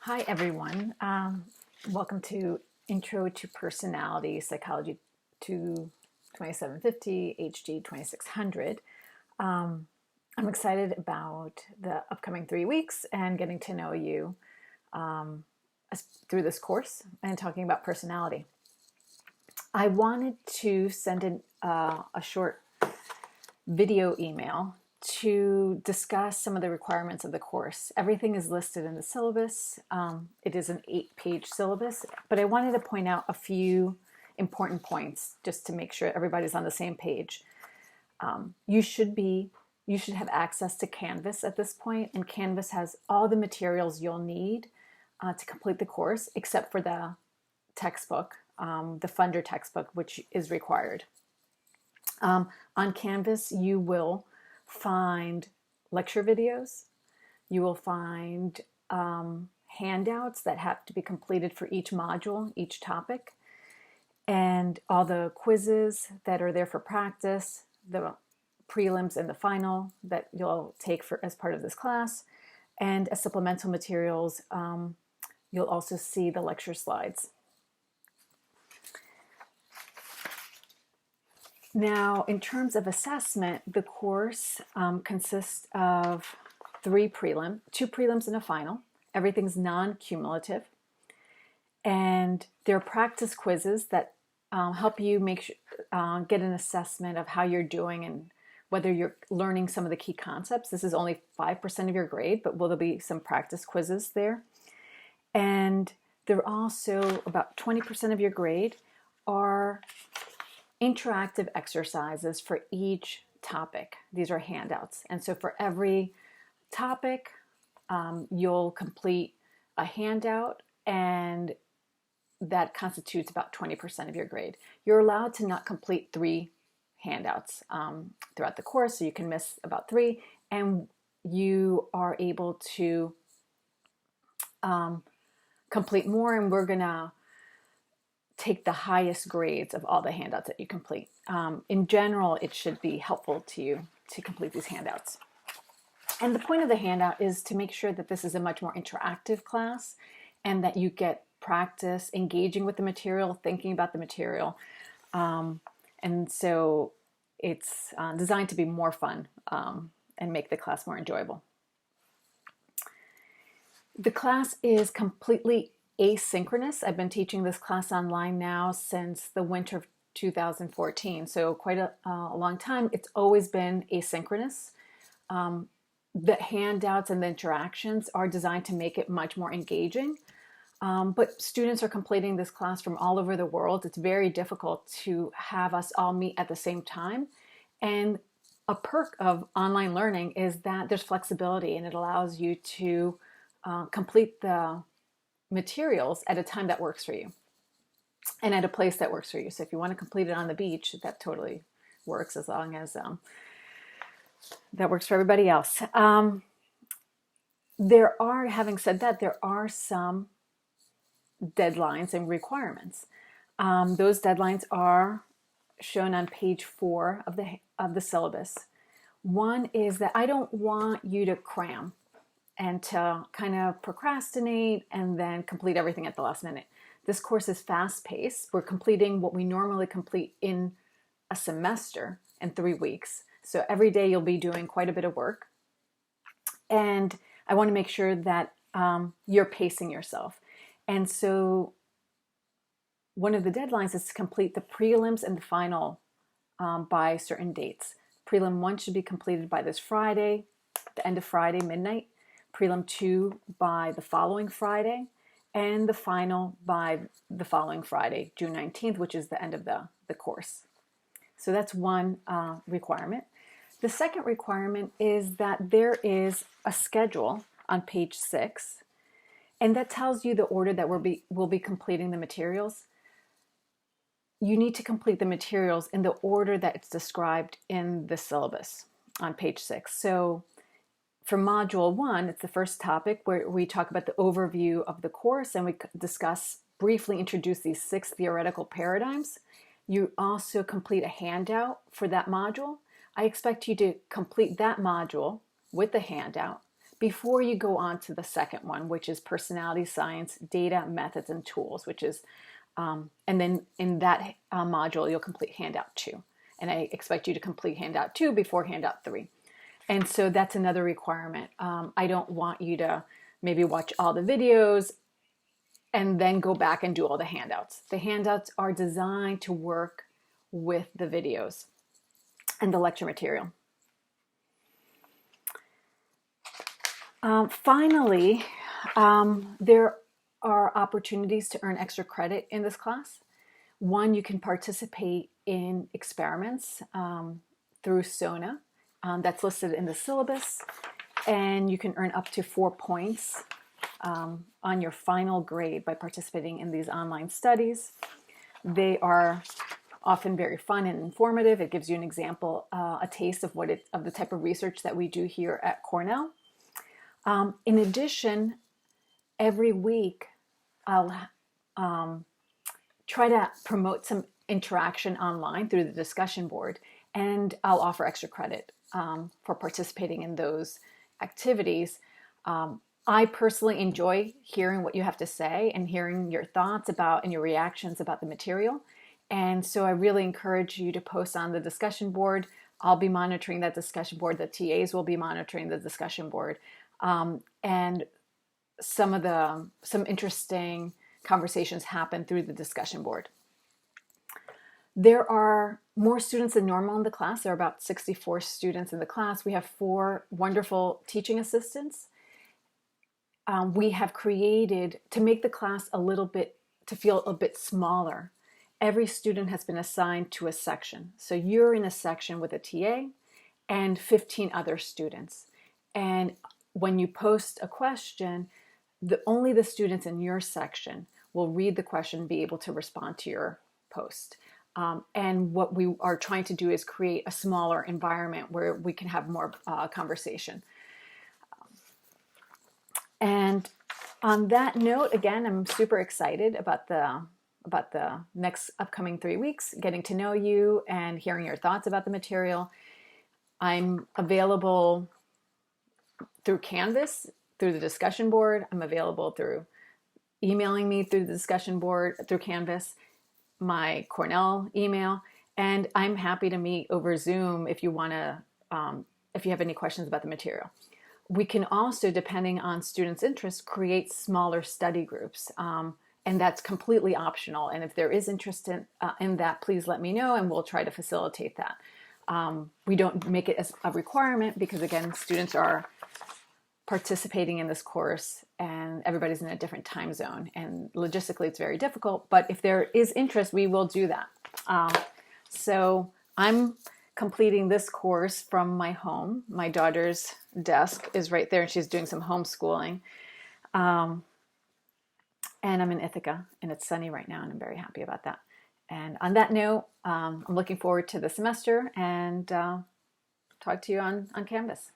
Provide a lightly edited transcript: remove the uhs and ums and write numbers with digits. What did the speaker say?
Hi, everyone. Welcome to Intro to Personality Psychology 2750 HD 2600. I'm excited about the upcoming 3 weeks and getting to know you through this course and talking about personality. I wanted to send in a short video email to discuss some of the requirements of the course. Everything is listed in the syllabus. It is an 8-page syllabus, but I wanted to point out a few important points just to make sure everybody's on the same page. You should have access to Canvas at this point, and Canvas has all the materials you'll need to complete the course, except for the textbook, the funder textbook, which is required. On Canvas, you will find lecture videos. You will find handouts that have to be completed for each module, each topic, and all the quizzes that are there for practice, the prelims and the final that you'll take as part of this class, and as supplemental materials, you'll also see the lecture slides. Now, in terms of assessment, the course consists of 2 prelims and a final. Everything's non-cumulative. And there are practice quizzes that help you get an assessment of how you're doing and whether you're learning some of the key concepts. This is only 5% of your grade, but will there be some practice quizzes there? And there are also about 20% of your grade are interactive exercises for each topic. These are handouts. And so for every topic, you'll complete a handout, and that constitutes about 20% of your grade. You're allowed to not complete 3 handouts throughout the course, so you can miss about 3, and you are able to complete more, and we're going to take the highest grades of all the handouts that you complete. In general, it should be helpful to you to complete these handouts. And the point of the handout is to make sure that this is a much more interactive class and that you get practice engaging with the material, thinking about the material. And so it's designed to be more fun and make the class more enjoyable. The class is completely asynchronous. I've been teaching this class online now since the winter of 2014, so quite a long time. It's always been asynchronous. The handouts and the interactions are designed to make it much more engaging, but students are completing this class from all over the world. It's very difficult to have us all meet at the same time, and a perk of online learning is that there's flexibility, and it allows you to complete the materials at a time that works for you and at a place that works for you. So if you want to complete it on the beach, that totally works, as long as that works for everybody else. Having said that, there are some deadlines and requirements. Those deadlines are shown on page 4 of the syllabus. One is that I don't want you to cram and to kind of procrastinate and then complete everything at the last minute. This course is fast-paced. We're completing what we normally complete in a semester in 3 weeks. So every day you'll be doing quite a bit of work. And I want to make sure that you're pacing yourself. And so one of the deadlines is to complete the prelims and the final by certain dates. Prelim 1 should be completed by this Friday, the end of Friday, midnight. Prelim 2 by the following Friday, and the final by the following Friday, June 19th, which is the end of the course. So that's one requirement. The second requirement is that there is a schedule on page 6, and that tells you the order that we'll be completing the materials. You need to complete the materials in the order that it's described in the syllabus on page 6. So for module 1, it's the first topic where we talk about the overview of the course, and we briefly introduce these 6 theoretical paradigms. You also complete a handout for that module. I expect you to complete that module with the handout before you go on to the second one, which is personality science, data, methods, and tools, which is, and then in that module, you'll complete handout 2. And I expect you to complete handout 2 before handout 3. And so that's another requirement. I don't want you to maybe watch all the videos and then go back and do all the handouts. The handouts are designed to work with the videos and the lecture material. Finally, there are opportunities to earn extra credit in this class. One, you can participate in experiments through SONA. That's listed in the syllabus, and you can earn up to 4 points on your final grade by participating in these online studies. They are often very fun and informative. It gives you an example, a taste of of the type of research that we do here at Cornell. In addition, every week I'll try to promote some interaction online through the discussion board, and I'll offer extra credit for participating in those activities. I personally enjoy hearing what you have to say and hearing your thoughts about and your reactions about the material. And so I really encourage you to post on the discussion board. I'll be monitoring that discussion board. The TAs will be monitoring the discussion board. And some interesting conversations happen through the discussion board. There are more students than normal in the class. There are about 64 students in the class. We have 4 wonderful teaching assistants. We have created, to make the class to feel a bit smaller, every student has been assigned to a section. So you're in a section with a TA and 15 other students. And when you post a question, only the students in your section will read the question and be able to respond to your post. And what we are trying to do is create a smaller environment where we can have more conversation. And on that note, again, I'm super excited about the next upcoming 3 weeks, getting to know you and hearing your thoughts about the material. I'm available through Canvas, through the discussion board. I'm available through emailing me through the discussion board, through Canvas, my Cornell email, and I'm happy to meet over Zoom if you want to, if you have any questions about the material. We can also, depending on students' interest, create smaller study groups, and that's completely optional. And if there is interest in that, please let me know, and we'll try to facilitate that. We don't make it as a requirement because, again, students are participating in this course and everybody's in a different time zone, and logistically it's very difficult, but if there is interest, we will do that. So I'm completing this course from my home. My daughter's desk is right there and she's doing some homeschooling. And I'm in Ithaca and it's sunny right now and I'm very happy about that. And on that note, I'm looking forward to the semester and talk to you on Canvas.